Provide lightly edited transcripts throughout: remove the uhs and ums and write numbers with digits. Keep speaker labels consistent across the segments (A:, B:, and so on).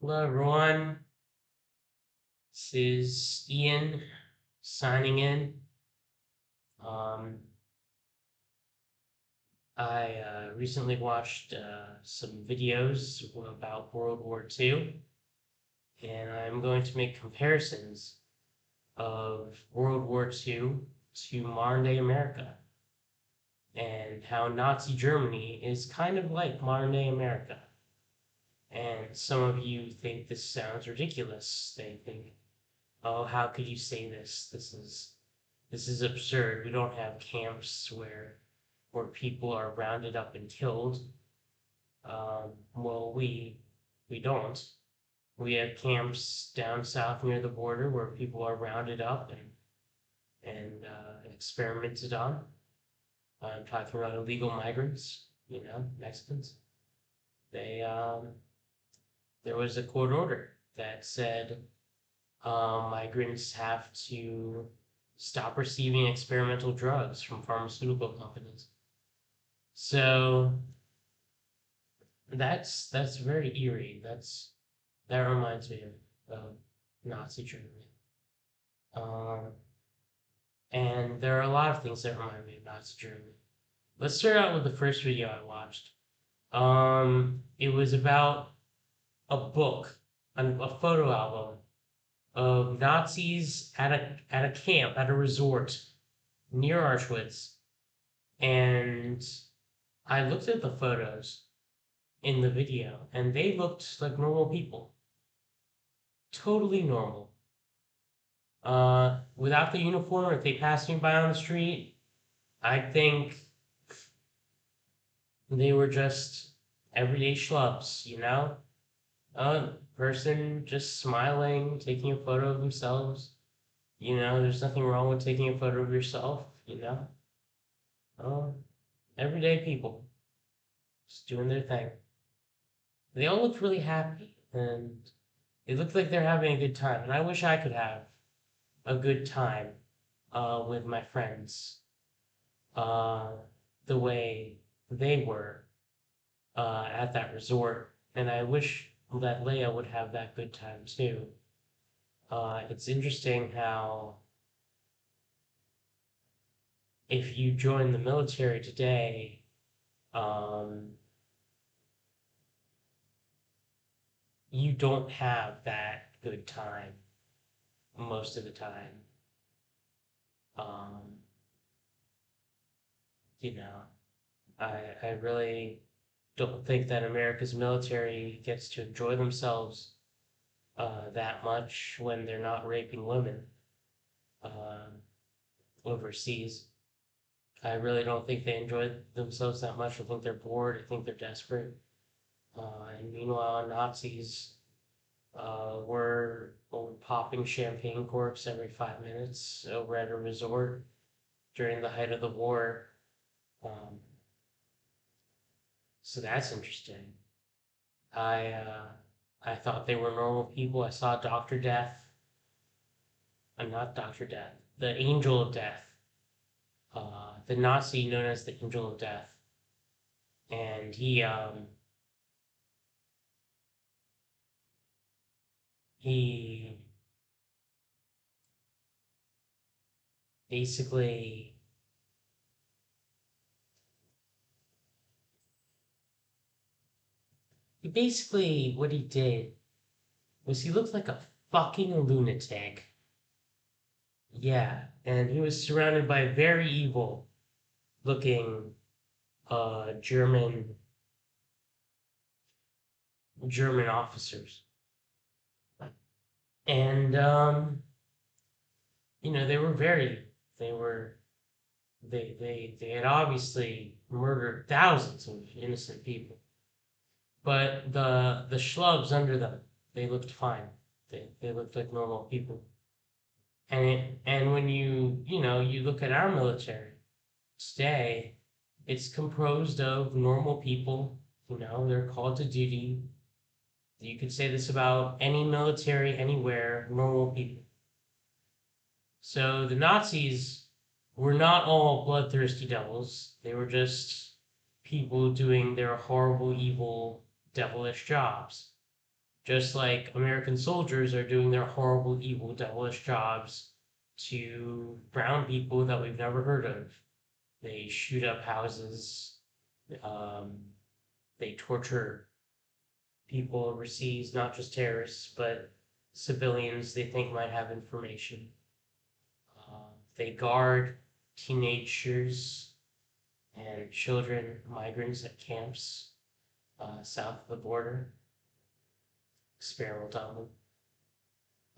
A: Hello, everyone. This is Ian signing in. Um, I recently watched some videos about World War II, and I'm going to make comparisons of World War II to modern day America and how Nazi Germany is kind of like modern day America. And some of you think this sounds ridiculous. They think, oh, how could you say this? This is absurd. We don't have camps where people are rounded up and killed. Well, we don't. We have camps down south near the border where people are rounded up and experimented on. I'm talking about illegal migrants, Mexicans. They There was a court order that said migrants have to stop receiving experimental drugs from pharmaceutical companies. So that's very eerie. That reminds me of Nazi Germany. Um, and there are a lot of things that remind me of Nazi Germany. Let's start out with the first video I watched. It was about a book, a photo album of Nazis at a camp, at a resort near Auschwitz, and I looked at the photos in the video, and they looked like normal people, totally normal. Without the uniform, if they passed me by on the street, I think they were just everyday schlubs, A person just smiling, taking a photo of themselves. There's nothing wrong with taking a photo of yourself. Uh, Everyday people just doing their thing. They all looked really happy, and it looked like they're having a good time. And I wish I could have a good time with my friends uh, the way they were at that resort. And I wish that Leia would have that good time too. It's interesting how if you join the military today, um, you don't have that good time most of the time. Um, you know, I really don't think that America's military gets to enjoy themselves that much when they're not raping women uh, overseas. I really don't think they enjoy themselves that much. I think they're bored. I think they're desperate. And meanwhile, Nazis were popping champagne corks every 5 minutes over at a resort during the height of the war. Um, so that's interesting. I thought they were normal people. I saw Doctor Death. I'm not Doctor Death. The Angel of Death. The Nazi known as the Angel of Death, and he basically what he did was he looked like a fucking lunatic. Yeah, and he was surrounded by very evil looking German officers. And they were very they were they had obviously murdered thousands of innocent people. But the schlubs under them, they looked fine. They looked like normal people. And when you look at our military today, it's composed of normal people. They're called to duty. You could say this about any military anywhere, normal people. So the Nazis were not all bloodthirsty devils. They were just people doing their horrible, evil, devilish jobs. just like American soldiers are doing their horrible, evil, devilish jobs to brown people that we've never heard of. They shoot up houses. Um, they torture people overseas, not just terrorists, but civilians they think might have information. They guard teenagers and children, migrants at camps south of the border, experiment on them.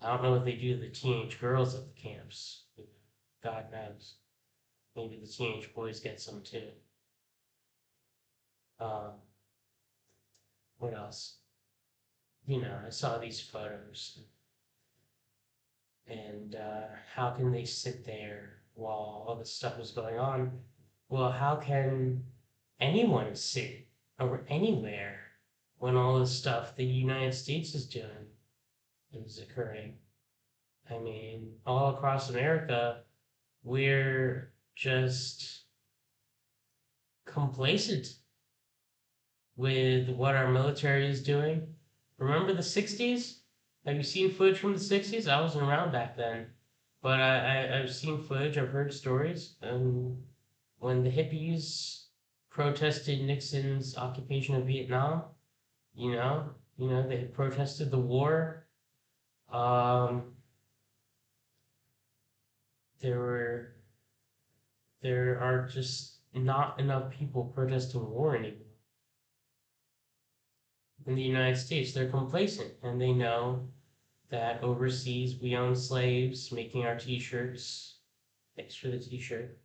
A: I don't know what they do to the teenage girls at the camps. God knows. Maybe the teenage boys get some too. Um, what else? I saw these photos, and how can they sit there while all this stuff is going on? Well, how can anyone sit or anywhere when all this stuff the United States is doing is occurring? I mean, all across America, we're just complacent with what our military is doing. Remember the 60s? Have you seen footage from the 60s? I wasn't around back then, but I've seen footage, I've heard stories. When the hippies protested Nixon's occupation of Vietnam, they protested the war. Um, there were there are just not enough people protesting war anymore. In the United States, they're complacent and they know that overseas we own slaves making our t-shirts. Thanks for the t-shirt.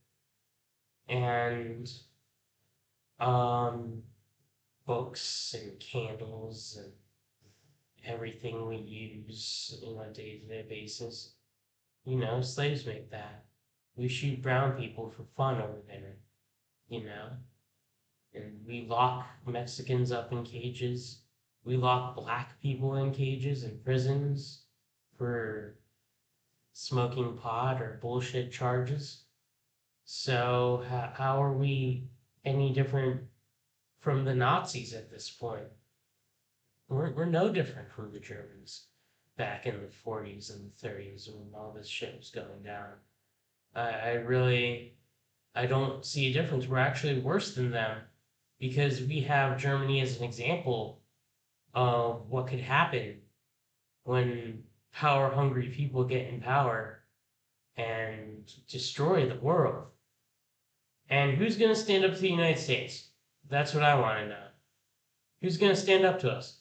A: And books and candles and everything we use on a day-to-day basis. Slaves make that. We shoot brown people for fun over there, you know? And we lock Mexicans up in cages. We lock black people in cages in prisons for smoking pot or bullshit charges. So how are we any different from the Nazis at this point? We're no different from the Germans back in the 40s and the 30s when all this shit was going down. I don't see a difference. We're actually worse than them because we have Germany as an example of what could happen when power-hungry people get in power and destroy the world. And who's going to stand up to the United States? That's what I want to know. Who's going to stand up to us?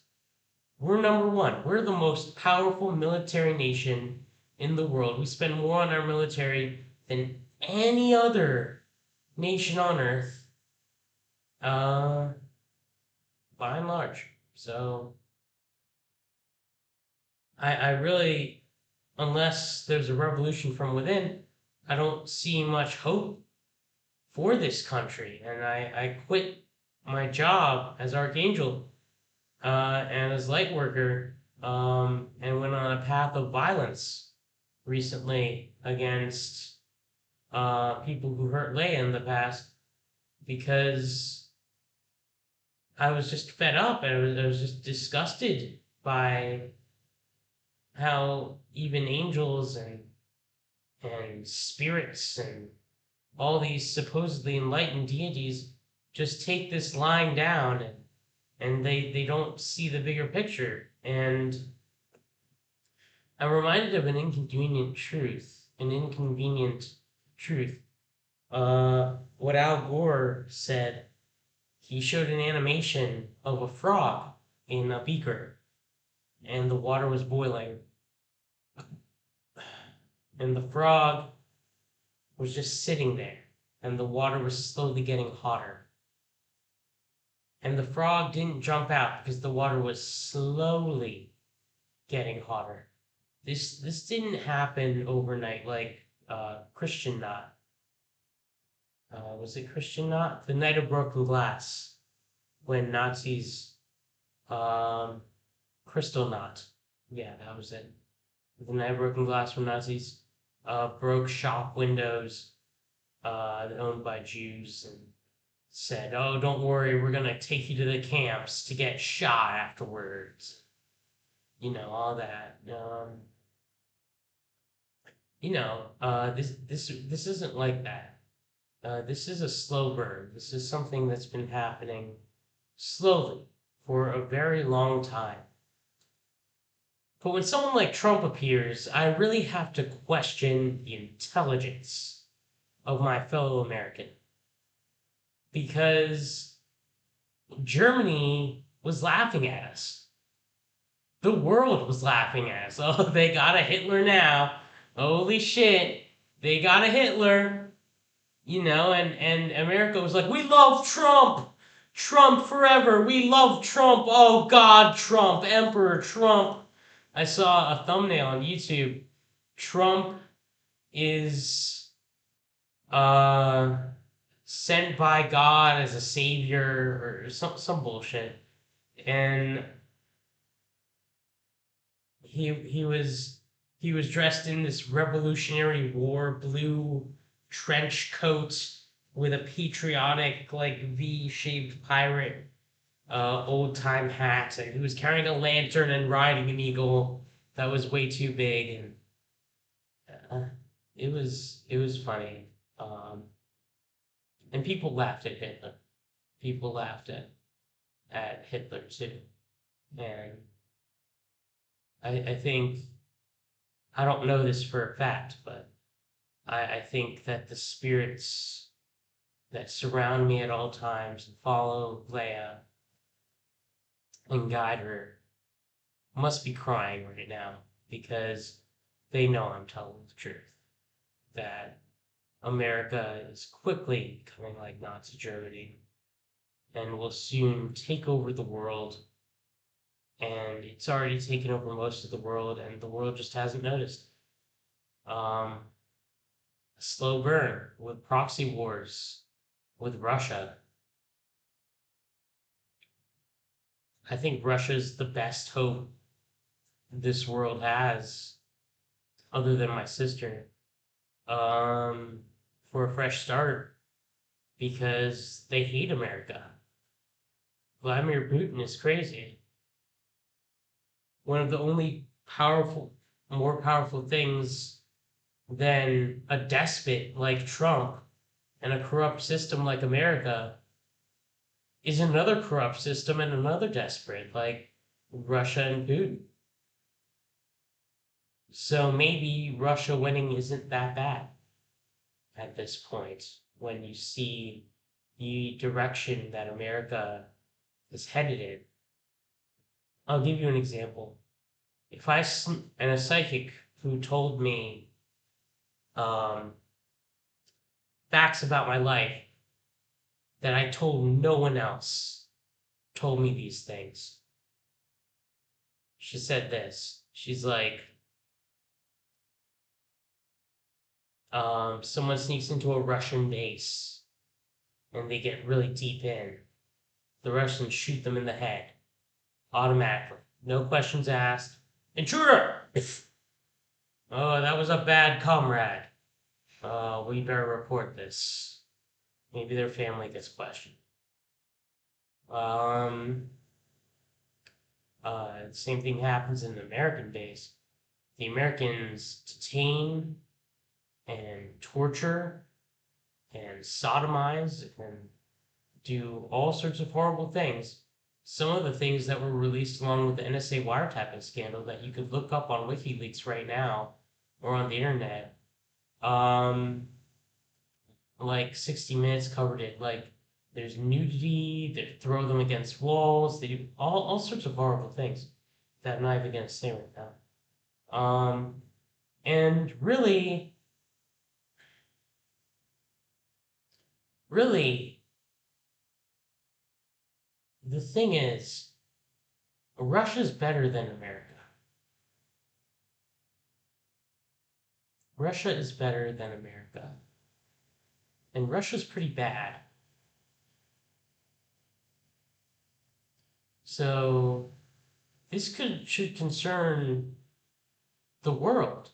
A: We're number one. We're the most powerful military nation in the world. We spend more on our military than any other nation on earth, by and large. So I really, unless there's a revolution from within, I don't see much hope for this country. And I quit my job as Archangel and as light worker and went on a path of violence recently against people who hurt Leia in the past because I was just fed up and I was just disgusted by how even angels and spirits and all these supposedly enlightened deities just take this line down and they don't see the bigger picture. And I'm reminded of an inconvenient truth. What Al Gore said, he showed an animation of a frog in a beaker, and the water was boiling. And the frog was just sitting there, and the water was slowly getting hotter. And the frog didn't jump out because the water was slowly getting hotter. This didn't happen overnight like Christian Knot. Was it Christian Knot? The Night of Broken Glass, when Nazis, Crystal Knot. Yeah, that was it. The Night of Broken Glass, when Nazis broke shop windows owned by Jews and said, "Oh, don't worry, we're gonna take you to the camps to get shot afterwards." all that. This isn't like that. This is a slow burn. This is something that's been happening slowly for a very long time. But when someone like Trump appears, I really have to question the intelligence of my fellow American. Because Germany was laughing at us. The world was laughing at us. Oh, they got a Hitler now. Holy shit. They got a Hitler. And America was like, we love Trump. Trump forever. We love Trump. Oh, God, Trump. Emperor Trump. I saw a thumbnail on YouTube. Trump is uh, sent by God as a savior or some bullshit. And he was dressed in this Revolutionary War blue trench coat with a patriotic like V-shaped pirate old time hat, and he was carrying a lantern and riding an eagle that was way too big, and uh, it was funny. And people laughed at Hitler. People laughed at Hitler too, and I think I don't know this for a fact, but I think that the spirits that surround me at all times and follow Leia and guide her must be crying right now because they know I'm telling the truth. That America is quickly becoming like Nazi Germany and will soon take over the world. And it's already taken over most of the world, and the world just hasn't noticed. A slow burn with proxy wars with Russia. I think Russia's the best hope this world has, other than my sister, for a fresh start because they hate America. Vladimir Putin is crazy. One of the only more powerful things than a despot like Trump and a corrupt system like America is another corrupt system and another despot like Russia and Putin. So maybe Russia winning isn't that bad at this point when you see the direction that America is headed in. I'll give you an example. If and a psychic who told me um, facts about my life that I told no one else told me these things. She said this. She's like, someone sneaks into a Russian base and they get really deep in. The Russians shoot them in the head automatically. No questions asked. Intruder! Oh, that was a bad comrade. We better report this. Maybe their family gets questioned. Same thing happens in the American base. The Americans detain and torture and sodomize and do all sorts of horrible things. Some of the things that were released along with the NSA wiretapping scandal that you could look up on WikiLeaks right now or on the internet. Like 60 Minutes covered it. Like there's nudity, they throw them against walls, they do all sorts of horrible things that I'm not even gonna say right now. And really, the thing is, Russia's better than America. Russia is better than America. And Russia's pretty bad. So this should concern the world.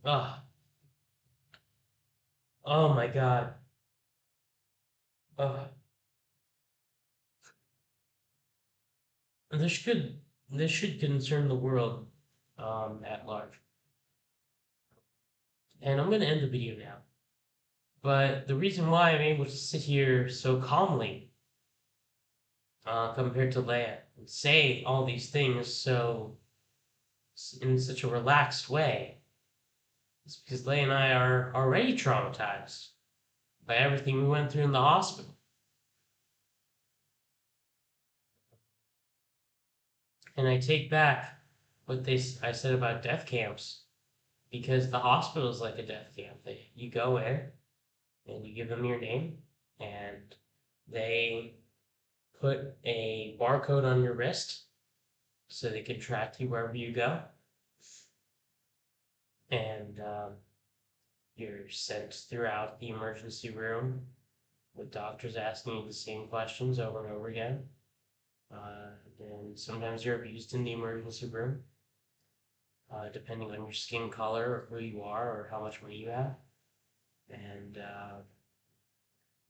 A: Oh, oh my God. Oh, this should this should concern the world at large. And I'm gonna end the video now. But the reason why I'm able to sit here so calmly compared to Leia and say all these things so in such a relaxed way is because Leia and I are already traumatized by everything we went through in the hospital. And I take back what I said about death camps because the hospital is like a death camp. You go in and you give them your name, and they put a barcode on your wrist so they can track you wherever you go. And you're sent throughout the emergency room with doctors asking you the same questions over and over again. And sometimes you're abused in the emergency room, depending on your skin color or who you are or how much money you have. And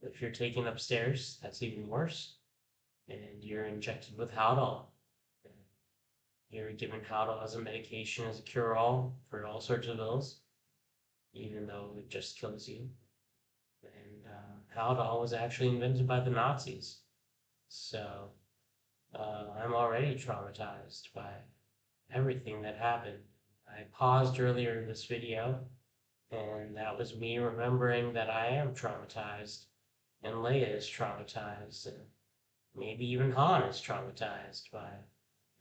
A: if you're taken upstairs, that's even worse. And you're injected with Haldol. You're given Haldol as a medication, as a cure-all for all sorts of ills, even though it just kills you. And Haldol was actually invented by the Nazis. So I'm already traumatized by everything that happened. I paused earlier in this video, and that was me remembering that I am traumatized, and Leia is traumatized, and maybe even Han is traumatized by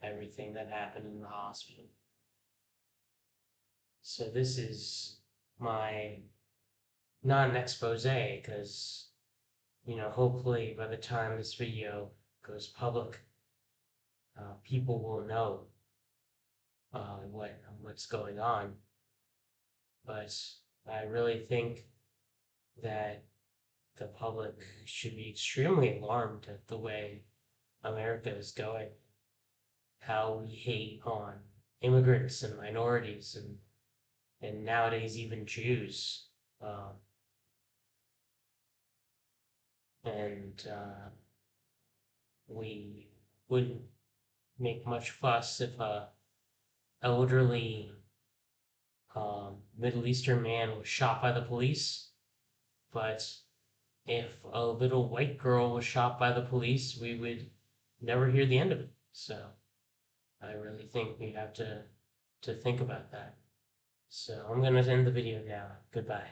A: everything that happened in the hospital. So this is my, not an expose, because, hopefully by the time this video goes public, people will know what's going on. But I really think that the public should be extremely alarmed at the way America is going, how we hate on immigrants and minorities and nowadays even Jews. And we wouldn't make much fuss if a elderly Middle Eastern man was shot by the police, but if a little white girl was shot by the police, we would never hear the end of it. So I really think we have to think about that. So I'm going to end the video now. Goodbye.